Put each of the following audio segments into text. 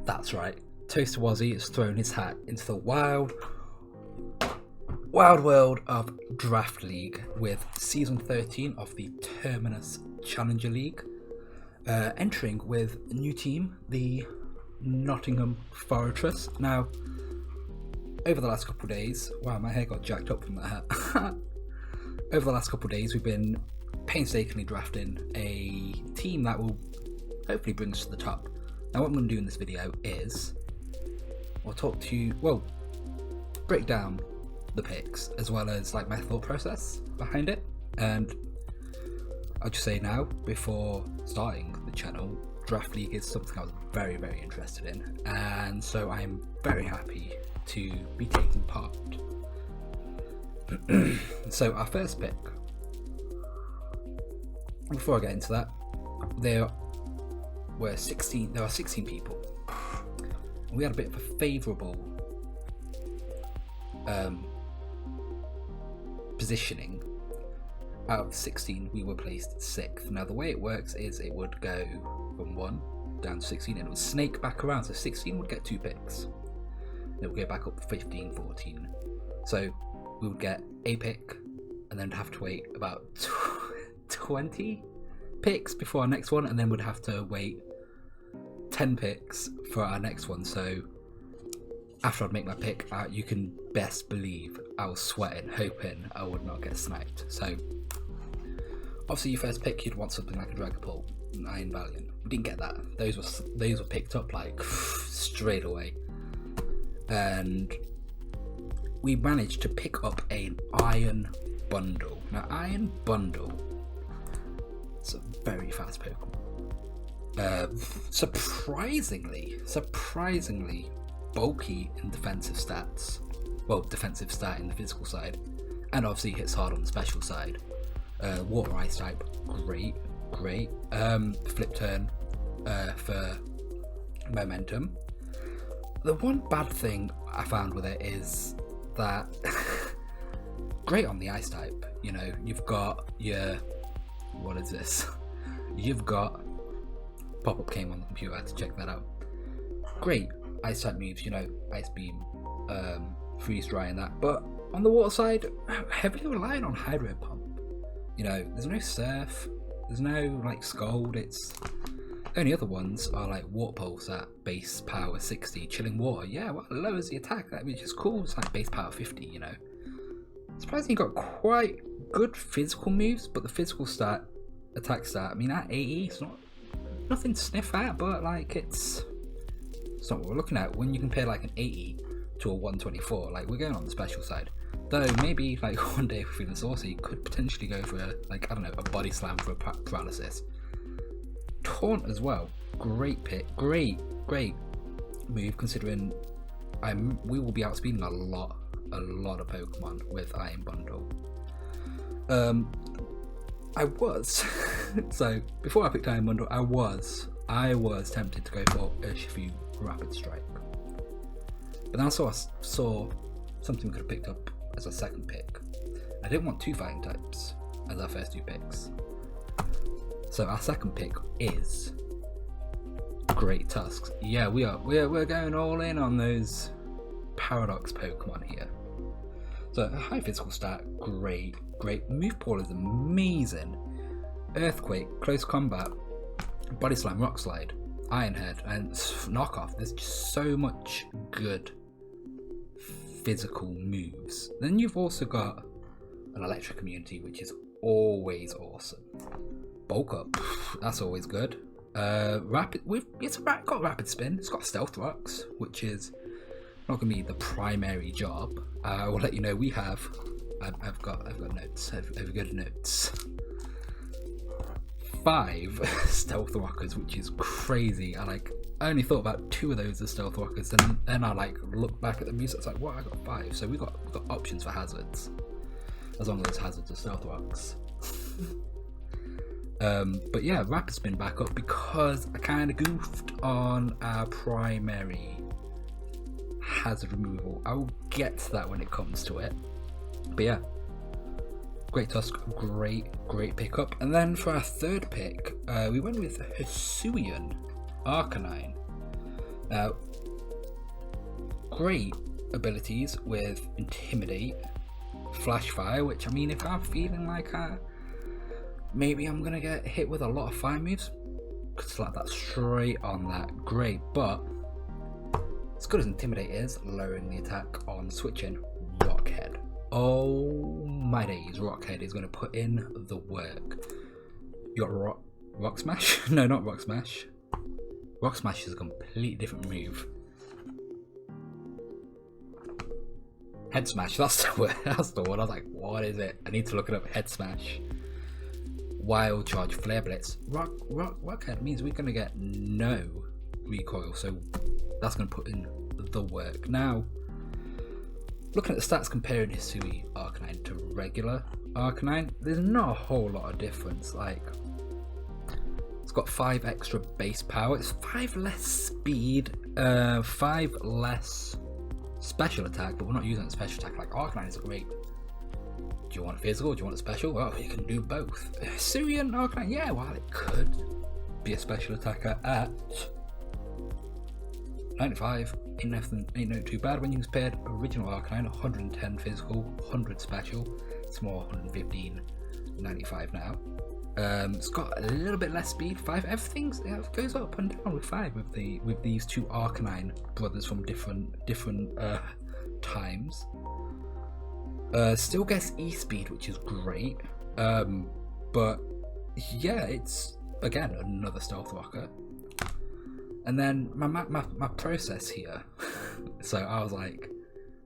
That's right, Toaster Wazzy has thrown his hat into the wild world of Draft League with Season 13 of the Terminus Challenger League, entering with a new team, the Nottingham Forretress. Now, over the last couple of days, wow, my hair got jacked up from that hat. Over the last couple of days, we've been painstakingly drafting a team that will hopefully bring us to the top. Now, what I'm going to do in this video is break down the picks as well as like my thought process behind it. And I'll just say now, before starting the channel, Draft League is something I was very, very interested in, and so I'm very happy to be taking part. So our first pick, before I get into that, there are 16 people. We had a bit of a favourable positioning. Out of 16, we were placed 6th. Now the way it works is it would go from 1 down to 16 and it would snake back around, so 16 would get 2 picks. It would go back up to 15, 14. So we would get a pick and then have to wait about 20 picks before our next one, and then we'd have to wait 10 picks for our next one. So after I'd make my pick, you can best believe I was sweating, hoping I would not get sniped. So obviously your first pick, you'd want something like a Dragapult, an Iron Valiant. We didn't get that. Those were picked up like straight away. And we managed to pick up an Iron Bundle. Now Iron Bundle, it's a very fast Pokemon. Surprisingly bulky in defensive stats. Well, defensive stat in the physical side, and obviously hits hard on the special side. Water Ice type, great. Flip turn for momentum. The one bad thing I found with it is that great on the Ice type. You know, you've got your, what is this? You've got pop-up came on the computer. I had to check that out. Great Ice type moves, you know, Ice Beam, Freeze Dry and that. But on the water side, heavily relying on Hydro Pump. You know, there's no Surf, there's no like Scald. It's only other ones are like Water Pulse at base power 60, Chilling Water. Yeah, well, it lowers the attack, which is cool. It's like base power 50, you know. Surprisingly, got quite good physical moves, but the physical stat, attack stat, I mean, at 80, it's not nothing to sniff at, but like it's not what we're looking at when you compare like an 80 to a 124. Like, we're going on the special side. Though maybe like one day if we're feeling saucy, could potentially go for a, like, I don't know, a body slam for a paralysis. Taunt as well, great pick, great move considering we will be outspeeding a lot of Pokemon with Iron Bundle. I was so before I picked Iron Bundle, I was tempted to go for Urshifu Rapid Strike, but then I saw something we could have picked up as a second pick. I didn't want 2 fighting types as our first 2 picks, so our second pick is Great Tusks. Yeah, we're going all in on those Paradox Pokemon here. So high physical stat, great. Move pool is amazing. Earthquake, Close Combat, Body Slam, Rock Slide, Iron Head, and Knockoff. There's just so much good physical moves. Then you've also got an Electric Immunity, which is always awesome. Bulk Up, that's always good. Rapid, it's got Rapid Spin. It's got Stealth Rocks, which is not going to be the primary job. I will let you know. I've got notes. I've got notes. 5 Stealth Rockers, which is crazy. I only thought about 2 of those as Stealth Rockers, and then I like look back at the music. It's like, what? I got 5. So we got options for hazards, as long as those hazards are Stealth Rocks. But yeah, Rapid Spin back up because I kind of goofed on our primary hazard removal. I'll get to that when it comes to it. But yeah, Great Tusk, great pickup. And then for our third pick, we went with Hisuian Arcanine. Now, great abilities with Intimidate, Flash Fire, which I mean, if I'm feeling like maybe I'm gonna get hit with a lot of fire moves, could slap that straight on that. Great, but as good as Intimidate is, lowering the attack on switching, Rockhead. Oh my days, Rockhead is gonna put in the work. You got Rock Smash? No, not Rock Smash. Rock Smash is a completely different move. Head Smash, that's the word. That's the one. I was like, what is it? I need to look it up. Head Smash. Wild Charge, Flare Blitz. Rockhead means we're gonna get no recoil, so that's gonna put in the work. Now, looking at the stats comparing Hisui Arcanine to regular Arcanine, there's not a whole lot of difference. Like, it's got 5 extra base power, it's 5 less speed, 5 less special attack, but we're not using a special attack like Arcanine is great. Do you want a physical? Do you want a special? Well, you can do both. Hisui and Arcanine, yeah, while it could be a special attacker at 95, ain't no too bad when you compared original Arcanine, 110 physical, 100 special. It's more 115, 95 now. It's got a little bit less speed. 5. Everything goes up and down with 5 with these two Arcanine brothers from different times. Still gets E speed, which is great. But yeah, it's again another stealth rocket. And then my process here. So I was like,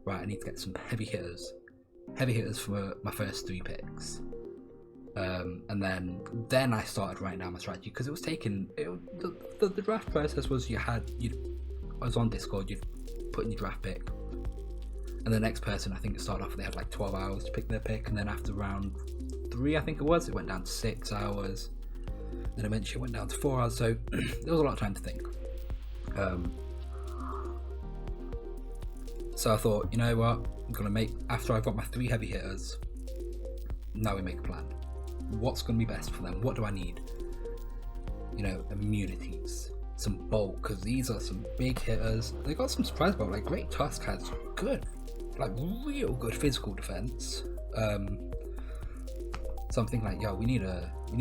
right, I need to get some heavy hitters for my first 3 picks. And then I started writing down my strategy, because it was taking the draft process was I was on Discord, you'd put in your draft pick, and the next person, I think it started off, they had like 12 hours to pick their pick, and then after round 3, I think it went down to 6 hours, then eventually it went down to 4 hours, so there was a lot of time to think. So I thought, you know what, I'm gonna make, after I've got my 3 heavy hitters, now we make a plan. What's going to be best for them? What do I need? You know, immunities, some bulk, because these are some big hitters. They got some surprise bulk, like Great Tusk has good, like real good physical defense. Something like, yo, we need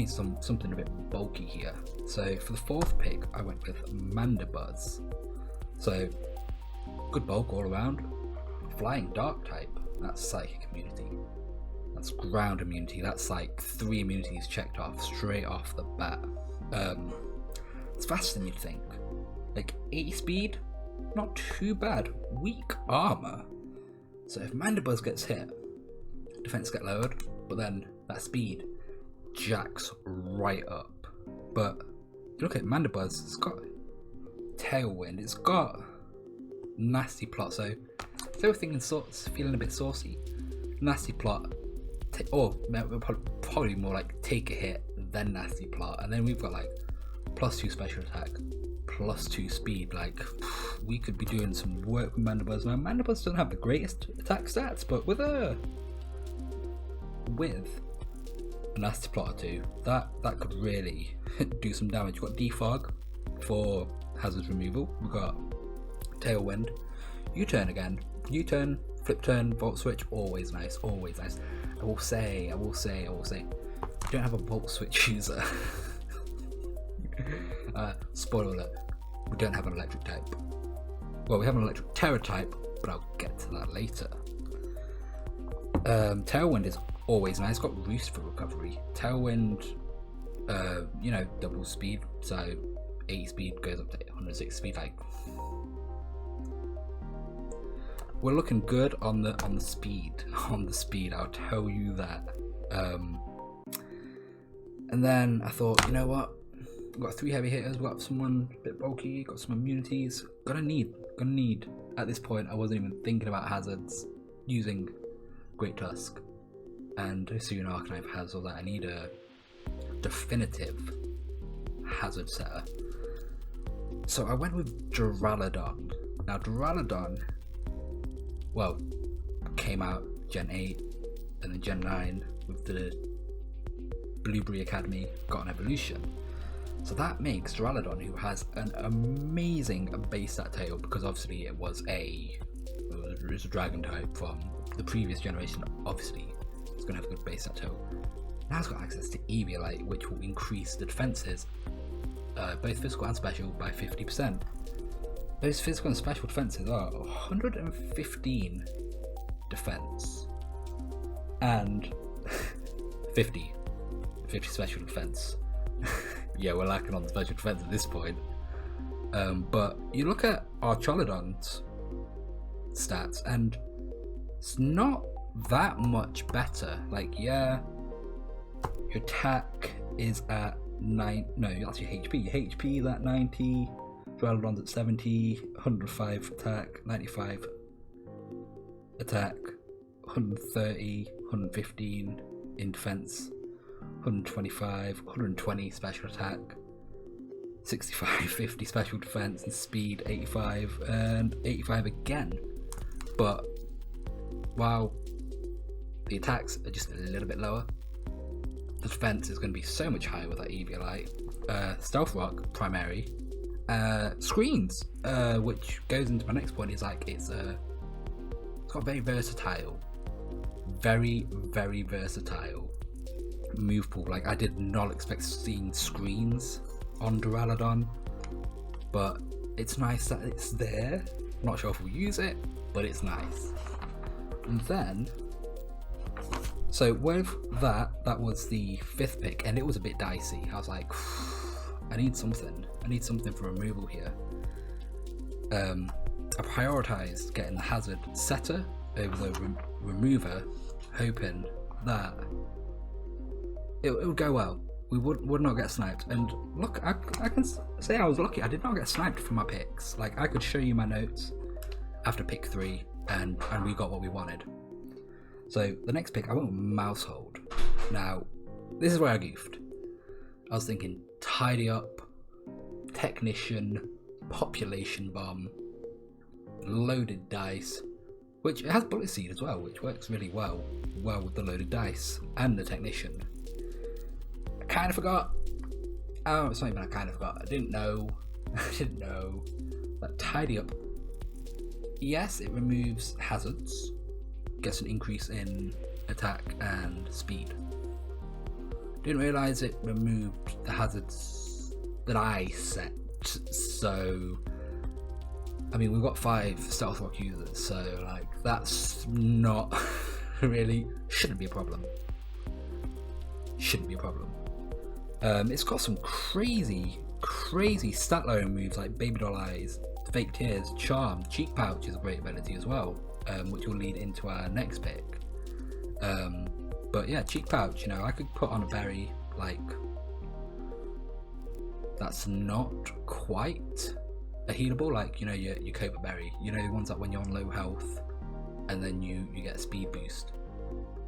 something a bit bulky here. So for the 4th pick, I went with Mandibuzz. So good bulk all around. Flying Dark type, that's Psychic immunity. That's ground immunity, that's like 3 immunities checked off straight off the bat. It's faster than you'd think. Like 80 speed, not too bad. Weak armor. So if Mandibuzz gets hit, defense get lowered, but then that speed jacks right up. But look at Mandibuzz, it's got Tailwind, it's got Nasty Plot, so if everything in sorts feeling a bit saucy, Nasty Plot, or probably more like Take a Hit, then Nasty Plot, and then we've got like +2 special attack, +2 speed. Like, we could be doing some work with Mandibuzz. Now, Mandibuzz doesn't have the greatest attack stats, but with a Nasty Plot or 2, that could really do some damage. We've got Defog for hazard removal. We've got Tailwind, U-turn again, U-turn, flip turn, Volt Switch, always nice, always nice. I will say, I don't have a Volt Switch user. Spoiler alert, we don't have an electric type. Well, we have an electric Terra type, but I'll get to that later. Tailwind is always nice, got Roost for recovery. Tailwind, you know, double speed, so 80 speed goes up to 160 speed. Like, we're looking good on the speed. On the speed, I'll tell you that. And then I thought, you know what? We've got 3 heavy hitters. We've got someone a bit bulky. Got some immunities. Gonna need. At this point, I wasn't even thinking about hazards. Using Great Tusk and soon Arcanine has all that. I need a definitive hazard setter. So I went with Duraludon. Now Duraludon, well, came out Gen 8 and then Gen 9 with the Blueberry Academy, got an evolution. So that makes Duraludon, who has an amazing base stat tail, because obviously it's a dragon type from the previous generation, obviously it's going to have a good base stat tail. Now it's got access to Eviolite, which will increase the defenses, both physical and special, by 50%. Those physical and special defenses are 115 defense and 50 special defense. Yeah, we're lacking on the special defense at this point. But you look at our Charizard's stats, and it's not that much better. Like, yeah, your attack is at 9. No, that's your HP. Your HP is at 90. Duraludon's at 70. 105 attack. 95 attack. 130. 115 in defense. 125, 120 special attack, 65, 50 special defense, and speed 85 and 85 again. But while the attacks are just a little bit lower, the defense is going to be so much higher with that Eviolite. Stealth Rock primary, screens, which goes into my next point, is like it's got very versatile move pool. Like, I did not expect seeing screens on Duraludon, but it's nice that it's there. Not sure if we'll use it, but it's nice. And then, so with that was the 5th pick, and it was a bit dicey. I was like, I need something for removal here. I prioritized getting the Hazard Setter over the Remover, hoping that it would go well. We would not get sniped. And look, I can say I was lucky. I did not get sniped from my picks. Like, I could show you my notes after pick 3, and we got what we wanted. So the next pick, I went with Mousehold. Now, this is where I goofed. I was thinking Tidy Up, Technician, Population Bomb, Loaded Dice, which it has Bullet Seed as well, which works really well with the Loaded Dice and the Technician. I kind of forgot. Oh, it's not even I kind of forgot. I didn't know that Tidy Up, yes, it removes hazards, gets an increase in attack and speed. Didn't realise it removed the hazards that I set. So, I mean, we've got 5 Stealth Rock users, so like that's not really, shouldn't be a problem. It's got some crazy stat lowering moves like Baby Doll Eyes, Fake Tears, Charm, Cheek Pouch is a great ability as well, which will lead into our next pick. But yeah, Cheek Pouch, you know, I could put on a berry like that's not quite a healable, like, you know, your Cobra Berry, you know, the ones that when you're on low health and then you get a speed boost.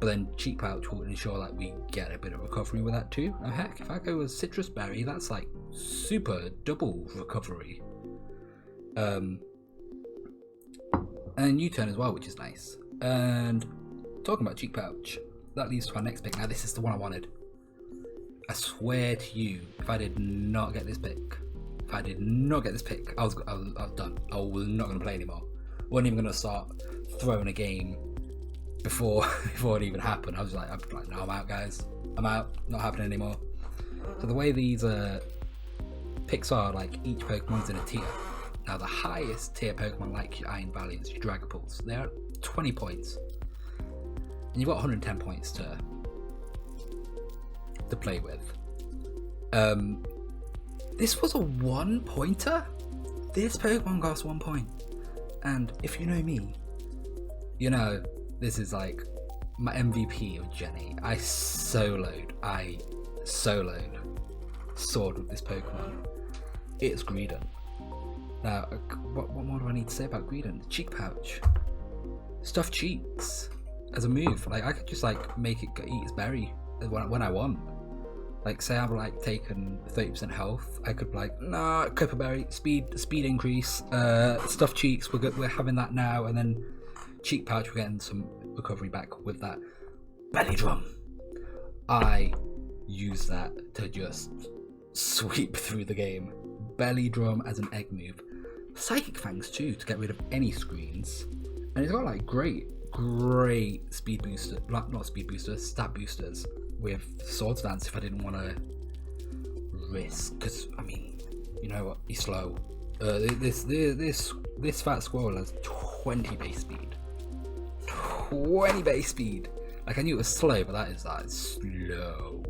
But then Cheek Pouch will ensure that we get a bit of recovery with that too. And heck, if I go with Citrus Berry, that's like super double recovery. And then U-turn as well, which is nice. And talking about Cheek Pouch, that leads to our next pick. Now this is the one I wanted. I swear to you, if I did not get this pick, I was done. I was not going to play anymore. Wasn't even going to start throwing a game before it even happened. I was like, no, I'm out, guys. I'm out. Not happening anymore. So the way these picks are, like, each Pokemon's in a tier. Now the highest tier Pokemon, like your Iron Valiants, your Dragapults, they're at 20 points, and you've got 110 points to play with. This was a 1-pointer. This Pokemon costs 1 point, and if you know me, you know this is like my MVP of Jenny. I soloed Sword with this Pokemon. It's Greedent. Now, what more do I need to say about Greedent? Cheek Pouch, Stuffed Cheeks as a move. Like, I could just like make it eat its berry when I want. Like, say I've like taken 30% health, I could be like, nah, Copper Berry, speed increase, Stuffed Cheeks, we're having that now, and then Cheek Pouch, we're getting some recovery back with that Belly Drum. I use that to just sweep through the game. Belly Drum as an egg move. Psychic Fangs too, to get rid of any screens. And it's got like great speed booster, not speed boosters, stat boosters with Swords Dance if I didn't want to risk, because I mean, you know what, he's slow. This fat squirrel has 20 base speed. 20 base speed. Like, I knew it was slow, but that is like slow.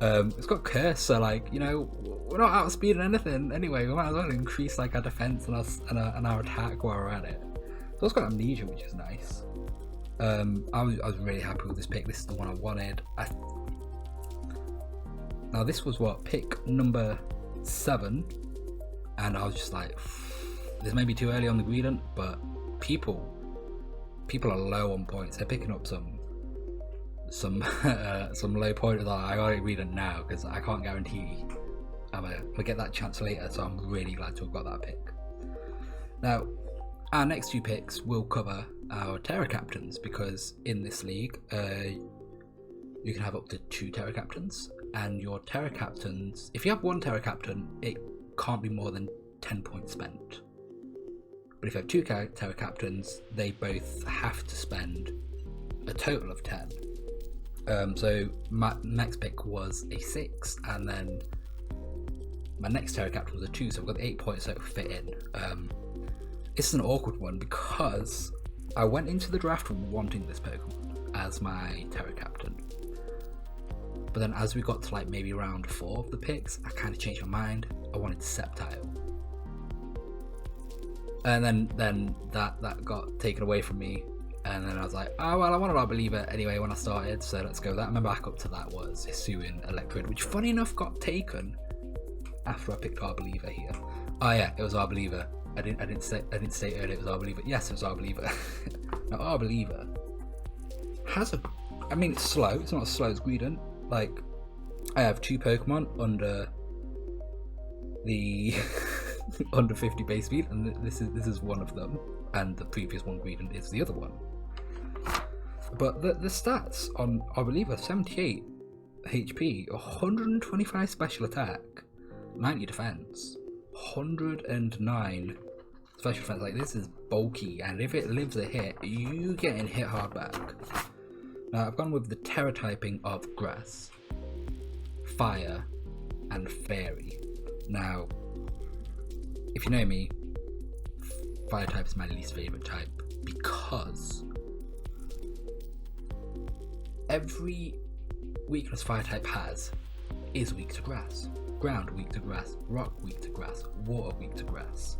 It's got Curse, so like, you know, we're not outspeeding anything anyway. We might as well increase like our defense and our attack while we're at it. So it's got Amnesia, which is nice. I was really happy with this pick. This is the one I wanted. Now this was what, pick number 7, and I was just like, this may be too early on the gradient, but people are low on points. They're picking up some low pointers. I gotta read it now because I can't guarantee I'm gonna get that chance later, so I'm really glad to have got that pick. Now our next 2 picks will cover our Terra Captains, because in this league you can have up to 2 Terra Captains, and your Terra Captains, if you have 1 Terra Captain, it can't be more than 10 points spent. But if you have 2 Terra Captains, they both have to spend a total of 10. So my next pick was a 6, and then my next Terra Captain was a 2, so I've got 8 points that fit in. This is an awkward one because I went into the draft wanting this Pokemon as my Terra Captain. But then as we got to like maybe round 4 of the picks, I kind of changed my mind. I wanted Sceptile. And then that got taken away from me. And then I was like, oh well, I wanted Arbeliever anyway when I started, so let's go with that. And my backup to that was Hisuian Electrode, which funny enough got taken after I picked Arbeliever here. Oh yeah, it was Arbeliever. I didn't state earlier it was Arbeliever. Yes, it was Arbeliever. Now Arbeliever has I mean, it's slow. It's not as slow as Greedent. Like, I have 2 Pokemon under the under 50 base speed, and this is one of them, and the previous one, Greedent, is the other one. But the stats on Arbeliever: 78 HP, 125 special attack, 90 defense, 109 special defense. Like, this is bulky, and if it lives a hit, you getting hit hard back. Now I've gone with the Terra typing of Grass, Fire, and Fairy. Now, if you know me, Fire type is my least favourite type, because every weakness Fire type has is weak to Grass. Ground weak to Grass, Rock weak to Grass, Water weak to Grass.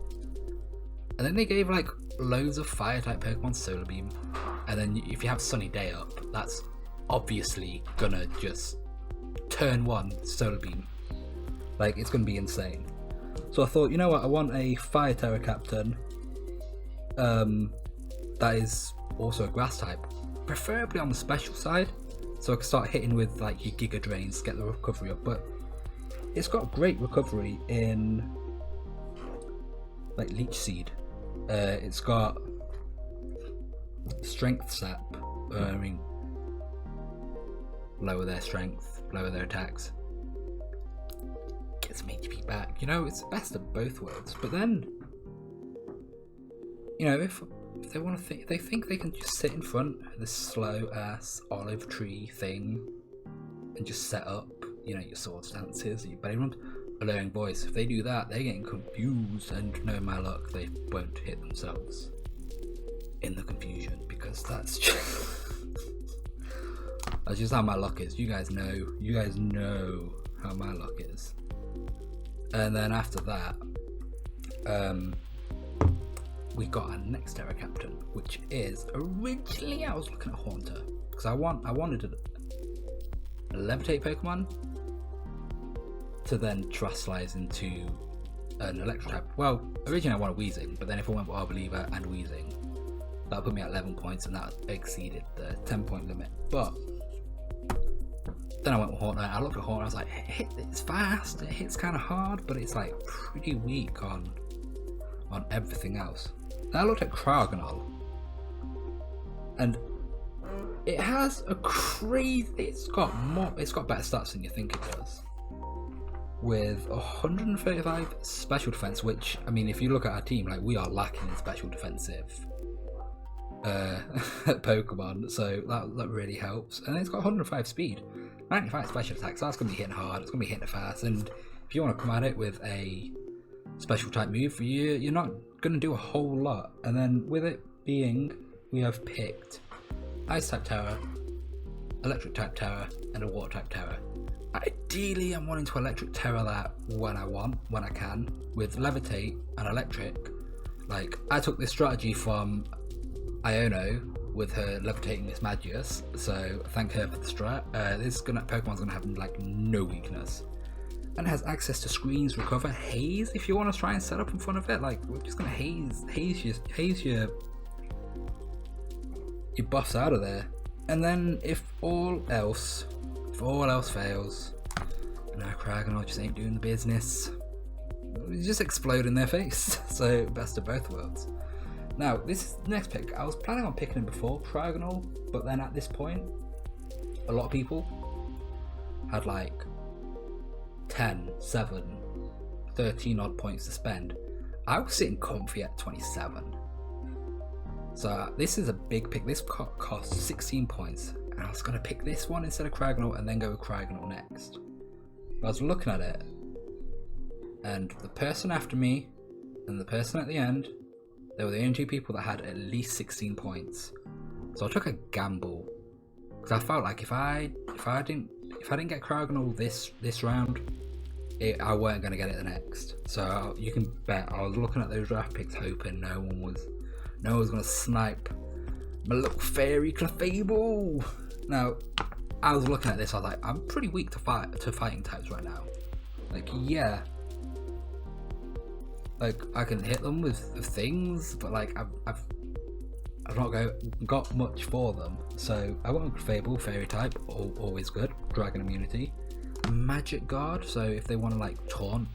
And then they gave like loads of Fire type Pokemon Solar Beam, and then if you have Sunny Day up, that's obviously gonna just turn 1 Solar Beam. Like, it's gonna be insane. So I thought, you know what, I want a Fire Terra Captain that is also a Grass type, preferably on the special side, so I can start hitting with like your Giga Drains, get the recovery up. But it's got great recovery in like Leech Seed. It's got Strength Sap, I mean, lower their strength, lower their attacks, gets some HP back. You know, it's the best of both worlds. But then, you know, if they want to think, they think they can just sit in front of this slow ass olive tree thing and just set up, you know, your sword stances, your belly runs. Alluring Voice, if they do that, they're getting confused, and knowing my luck, they won't hit themselves in the confusion, because that's just how my luck is. You guys know how my luck is. And then after that, we got our next Terra Captain, which is, originally I was looking at Haunter, because I wanted a Levitate Pokemon to then Terastallize into an Electro type. Well, originally I wanted Weezing, but then if I went with Arbeliever and Weezing, that put me at 11 points, and that exceeded the 10-point limit. But then I went with Haunter. I looked at Haunter, I was like, it's fast, it hits kind of hard, but it's like pretty weak on everything else. Then I looked at Cryogonal, and It has a crazy. It's got better stats than you think it does. With 135 special defense, which, I mean, if you look at our team, like, we are lacking in special defensive Pokemon, so that really helps. And then it's got 105 speed, 95 special attacks. So that's gonna be hitting hard. It's gonna be hitting it fast. And if you want to come at it with a special type move, you're not gonna do a whole lot. And then with it being, we have picked Ice type Terror, Electric type Terror, and a Water type Terror. Ideally, I'm wanting to Electric Terror that when I can. With Levitate and Electric, like, I took this strategy from Iono with her Levitating Miss Magius, so thank her for the strat. This Pokemon's gonna have like no weakness, and it has access to screens, recover, haze. If you want to try and set up in front of it, like, we're just gonna haze your buffs out of there. And then if all else fails, and our Cragganol just ain't doing the business, we just explode in their face. So best of both worlds. Now this is the next pick. I was planning on picking him before Cragganol, but then at this point, a lot of people had like 10, 7, 13 odd points to spend. I was sitting comfy at 27. So this is a big pick. This costs 16 points. And I was going to pick this one instead of Cragganol and then go with Cragganol next. But I was looking at it, and the person after me and the person at the end, they were the only two people that had at least 16 points. So I took a gamble, because I felt like if I didn't get Cragganol this round, I weren't going to get it the next. So you can bet I was looking at those draft picks hoping no one was going to snipe my little fairy Clefable. Now, I was looking at this, I was like, I'm pretty weak to fighting types right now. Like, yeah, like, I can hit them with things, but like, I've not got much for them. So I went with Clefable, fairy type, always good. Dragon immunity, Magic Guard, so if they want to like taunt,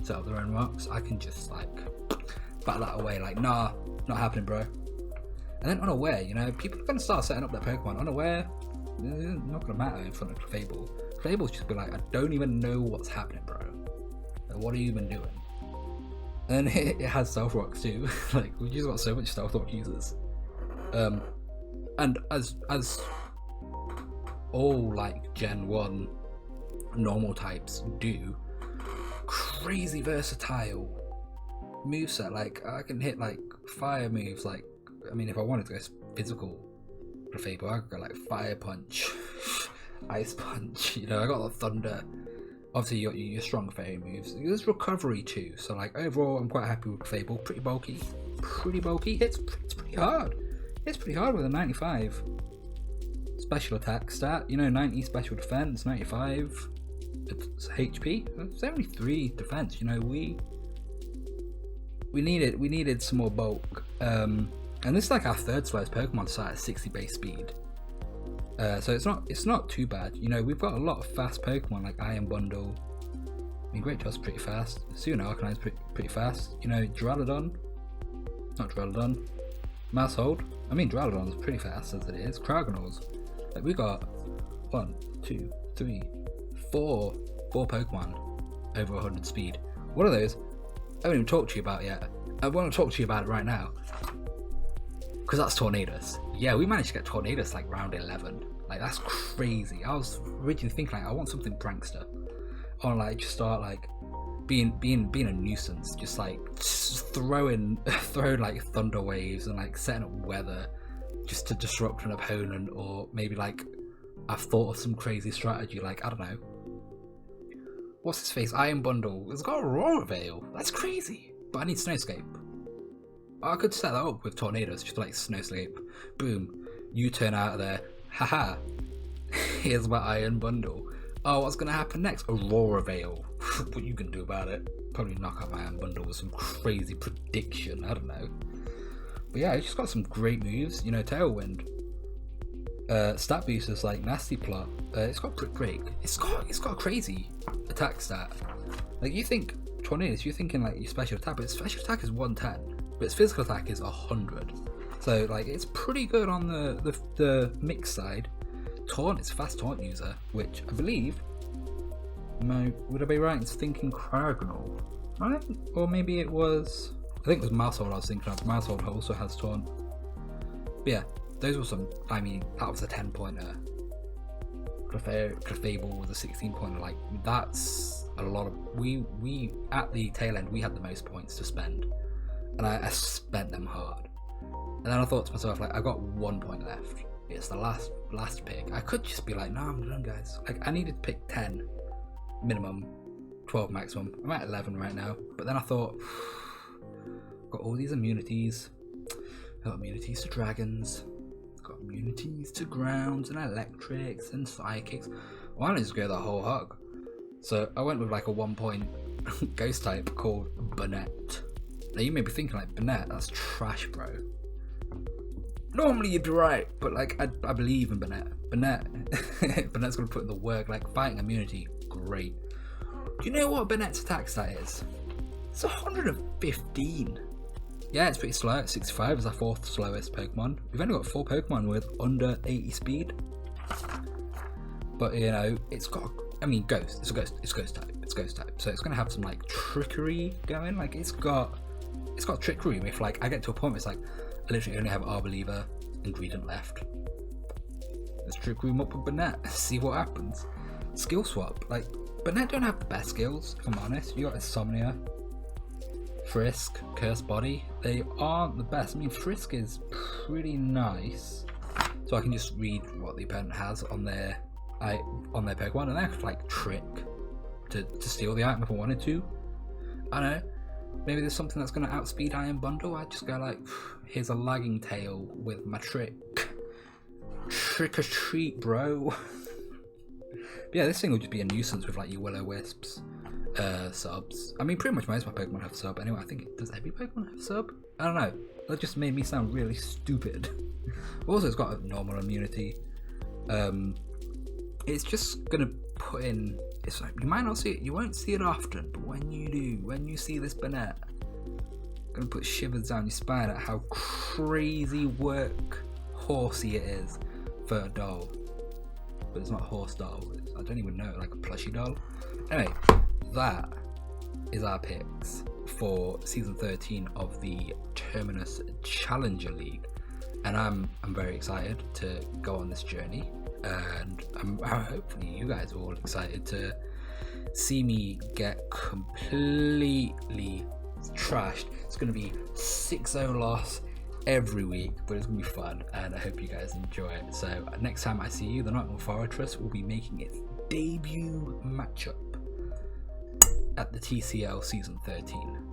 set up their own rocks, I can just like bat that away. Like, nah, not happening, bro. And then Unaware, you know, people are going to start setting up their Pokemon. Unaware, it's not going to matter in front of Clefable. Clefable's just be like, I don't even know what's happening, bro. Like, what are you even doing? And then it has Stealth Rocks too. Like, we just got so much Stealth Rock users. And as all like Gen 1 normal types do, crazy versatile moveset. Like, I can hit like fire moves. Like, I mean, if I wanted to go physical Clefable, I could go like Fire Punch, Ice Punch. You know, I got the Thunder. Obviously, your strong fairy moves. There's recovery too. So like, overall, I'm quite happy with Clefable. Pretty bulky. It's pretty hard. It's pretty hard with a 95 special attack stat. You know, 90 special defense, 95 HP, 73 defense. You know, we needed some more bulk. And this is like our third slowest Pokemon to start at 60 base speed. So it's not too bad. You know, we've got a lot of fast Pokemon like Iron Bundle. I mean, Great Tusk's pretty fast. Suno Arcanine's pretty fast. You know, Maushold. I mean, Duraludon's pretty fast as it is. Cragganol's. Like, we got 1, 2, 3, 4 Pokemon over 100 speed. One of those I haven't even talked to you about yet. I want to talk to you about it right now, because that's Tornadus. Yeah, we managed to get Tornadus like round 11. Like, that's crazy. I was originally thinking like, I want something prankster, or like just start like being a nuisance, just throwing like thunder waves and like setting up weather just to disrupt an opponent. Or maybe like I've thought of some crazy strategy, like, I don't know, what's his face, Iron Bundle, it's got Aurora Veil. That's crazy. But I need Snowscape. I could set that up with Tornadoes, just like Snowscape. Boom, you turn out of there. Haha. Here's my Iron Bundle. Oh, what's gonna happen next? Aurora Veil. What you can do about it? Probably knock out my Iron Bundle with some crazy prediction. I don't know. But yeah, it's just got some great moves. You know, Tailwind. Stat boosters like Nasty Plot. It's got Brick Break. It's got a crazy attack stat. Like, you think Tornadus, you're thinking like your special attack, but its special attack is 110, but its physical attack is 100. So like it's pretty good on the mix side. Taunt is a fast taunt user, which I believe, would I be right in thinking Cragnal, right? Or maybe it was, I think it was Mousehold I was thinking of. Mousehold also has taunt. But yeah, those were some, I mean, that was a 10 pointer. Clefable was a 16 pointer. Like, that's a lot of, we at the tail end, we had the most points to spend. And I spent them hard. And then I thought to myself, like, I've got 1 point left. It's the last pick. I could just be like, no, I'm done, guys. Like, I needed to pick 10 minimum, 12 maximum. I'm at 11 right now. But then I thought, got all these immunities. Got immunities to dragons. Got immunities to grounds and electrics and psychics. Why don't I just go the whole hog? So I went with like a 1 point ghost type called Burnett. Now you may be thinking like, Burnett, that's trash, bro. Normally you'd be right, but like I believe in Burnett. Burnett's gonna put in the work. Like fighting immunity, great. Do you know what Burnett's attack stat is? It's 115. Yeah, it's pretty slow. 65 is our 4th slowest Pokemon. We've only got 4 Pokemon with under 80 speed. But you know, it's got, I mean, ghost. It's ghost type. So it's gonna have some like trickery going. Like it's got trickery. If like I get to a point where it's like I literally only have Arboliva ingredient left. Let's trick room up with Burnett. See what happens. Skill swap. Like Burnett don't have the best skills, if I'm honest. You got Insomnia, Frisk, Curse Body. They aren't the best. I mean, Frisk is pretty nice. So I can just read what the opponent has on their Pokemon, and then I could like trick to steal the item if I wanted to. I don't know. Maybe there's something that's going to outspeed Iron Bundle. I just go like, here's a lagging tail with my trick. Trick or treat, bro. But yeah, this thing will just be a nuisance with like your Will-O-Wisps, subs. I mean, pretty much most of my Pokemon have sub anyway. I think, does every Pokemon have sub? I don't know. That just made me sound really stupid. Also, it's got a normal immunity. It's just going to put in, it's like, you might not see it, you won't see it often, but when you do, when you see this Burnett, gonna put shivers down your spine at how crazy work horsey it is for a doll. But it's not a horse doll, I don't even know, like a plushie doll. Anyway, that is our picks for season 13 of the Terminus Challenger League, and I'm very excited to go on this journey. And hopefully you guys are all excited to see me get completely trashed. It's going to be 6-0 loss every week, but it's going to be fun, and I hope you guys enjoy it. So next time I see you, the Nottingham Forretress will be making its debut matchup at the TCL season 13.